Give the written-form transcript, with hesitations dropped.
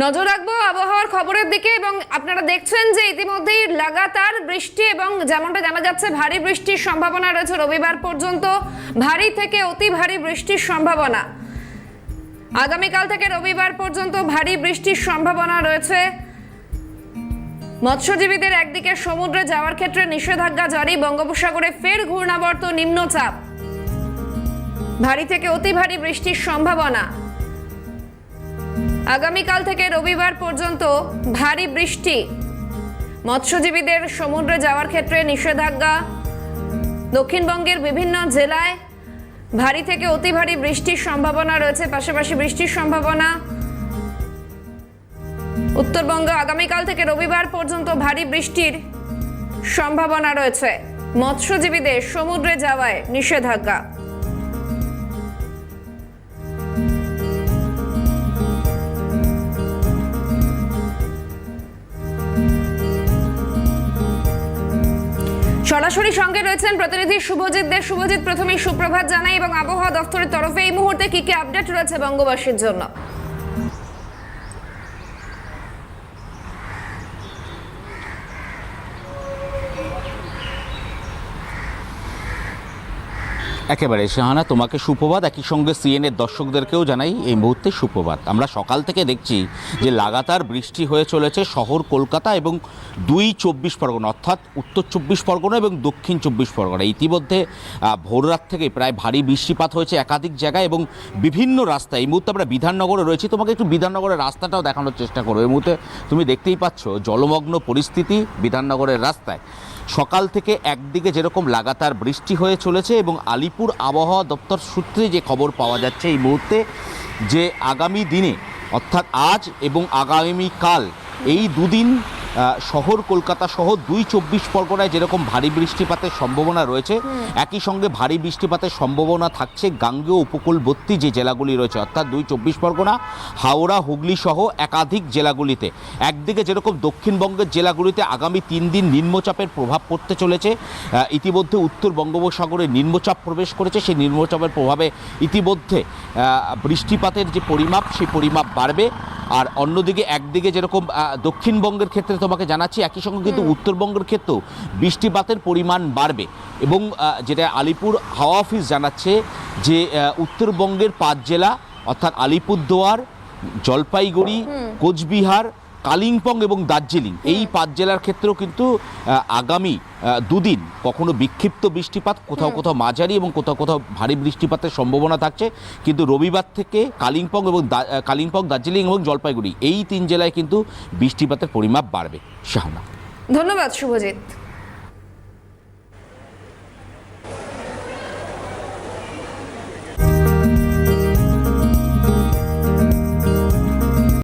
নজর রাখবো আবহাওয়ার খবরের দিকে এবং আপনারা দেখছেন যে ইতিমধ্যেই লাগাতার বৃষ্টি এবং যেমনটা জানা যাচ্ছে ভারী বৃষ্টির সম্ভাবনা রয়েছে রবিবার পর্যন্ত। ভারী থেকে অতি ভারী বৃষ্টির সম্ভাবনা আগামীকাল থেকে রবিবার পর্যন্ত ভারী বৃষ্টির সম্ভাবনা রয়েছে। মৎস্যজীবীদের একদিকে সমুদ্রে যাওয়ার ক্ষেত্রে নিষেধাজ্ঞা জারি। বঙ্গোপসাগরে ফের ঘূর্ণাবর্ত নিম্নচাপ, ভারী থেকে অতি ভারী বৃষ্টির সম্ভাবনা আগামীকাল থেকে রবিবার পর্যন্ত ভারী বৃষ্টি। মৎস্যজীবীদের সমুদ্রে যাওয়ার ক্ষেত্রে নিষেধাজ্ঞা। দক্ষিণবঙ্গের বিভিন্ন জেলায় ভারী থেকে অতি ভারী বৃষ্টির সম্ভাবনা রয়েছে, পাশাপাশি বৃষ্টির সম্ভাবনা উত্তরবঙ্গে আগামীকাল থেকে রবিবার পর্যন্ত ভারী বৃষ্টির সম্ভাবনা রয়েছে। মৎস্যজীবীদের সমুদ্রে যাওয়ায় নিষেধাজ্ঞা। সরাসরি সঙ্গে রয়েছেন প্রতিনিধি শুভজিৎ দে। শুভজিৎ, প্রথমেই সুপ্রভাত জানাই এবং আবহাওয়া দফতরের তরফে এই মুহূর্তে কি কি আপডেট রয়েছে বঙ্গবাসীর জন্য? একেবারে শাহানা, তোমাকে সুপ্রভাত, একই সঙ্গে সিএনএর দর্শকদেরকেও জানাই এই মুহূর্তে সুপ্রভাত। আমরা সকাল থেকে দেখছি যে লাগাতার বৃষ্টি হয়ে চলেছে শহর কলকাতা এবং ২ পরগনা, অর্থাৎ উত্তর ২৪ পরগনা এবং দক্ষিণ ২৪ পরগনা। ইতিমধ্যে ভোররাত থেকে প্রায় ভারী বৃষ্টিপাত হয়েছে একাধিক জায়গায় এবং বিভিন্ন রাস্তায়। এই মুহূর্তে আমরা বিধাননগরে রয়েছি, তোমাকে একটু বিধাননগরের রাস্তাটাও দেখানোর চেষ্টা করবো। এই মুহূর্তে তুমি দেখতেই পাচ্ছ জলমগ্ন পরিস্থিতি বিধাননগরের রাস্তায়। সকাল থেকে একদিকে যেরকম লাগাতার বৃষ্টি হয়ে চলেছে এবং আলিপুর আবহাওয়া দপ্তর সূত্রে যে খবর পাওয়া যাচ্ছে এই মুহূর্তে যে আগামী দিনে অর্থাৎ আজ এবং আগামীকাল এই দুদিন শহর কলকাতা সহ ২ পরগনায় যেরকম ভারী বৃষ্টিপাতের সম্ভাবনা রয়েছে, একই সঙ্গে ভারী বৃষ্টিপাতের সম্ভাবনা থাকছে গাঙ্গেয় উপকূলবর্তী যে জেলাগুলি রয়েছে, অর্থাৎ ২ পরগনা, হাওড়া, হুগলি সহ একাধিক জেলাগুলিতে। একদিকে যেরকম দক্ষিণবঙ্গের জেলাগুলিতে আগামী ৩ দিন নিম্নচাপের প্রভাব পড়তে চলেছে। ইতিমধ্যে উত্তর বঙ্গোপসাগরে নিম্নচাপ প্রবেশ করেছে, সেই নিম্নচাপের প্রভাবে ইতিমধ্যে বৃষ্টিপাতের যে পরিমাপ সেই পরিমাপ বাড়বে। আর অন্যদিকে একদিকে যেরকম দক্ষিণবঙ্গের ক্ষেত্রে তোমাকে জানাচ্ছি, একই সঙ্গে কিন্তু উত্তরবঙ্গের ক্ষেত্রেও বৃষ্টিপাতের পরিমাণ বাড়বে। এবং যেটা আলিপুর হাওয়া অফিস জানাচ্ছে যে উত্তরবঙ্গের ৫ জেলা অর্থাৎ আলিপুরদুয়ার, জলপাইগুড়ি, কোচবিহার, কালিম্পং এবং দার্জিলিং, এই ৫ জেলার ক্ষেত্রেও কিন্তু আগামী দুদিন কখনো বিক্ষিপ্ত বৃষ্টিপাত, কোথাও কোথাও মাঝারি এবং কোথাও কোথাও ভারী বৃষ্টিপাতের সম্ভাবনা থাকছে। কিন্তু রবিবার থেকে কালিম্পং, দার্জিলিং এবং জলপাইগুড়ি এই ৩ জেলায় কিন্তু বৃষ্টিপাতের পরিমাপ বাড়বে। শাহানা, ধন্যবাদ শুভজিৎ।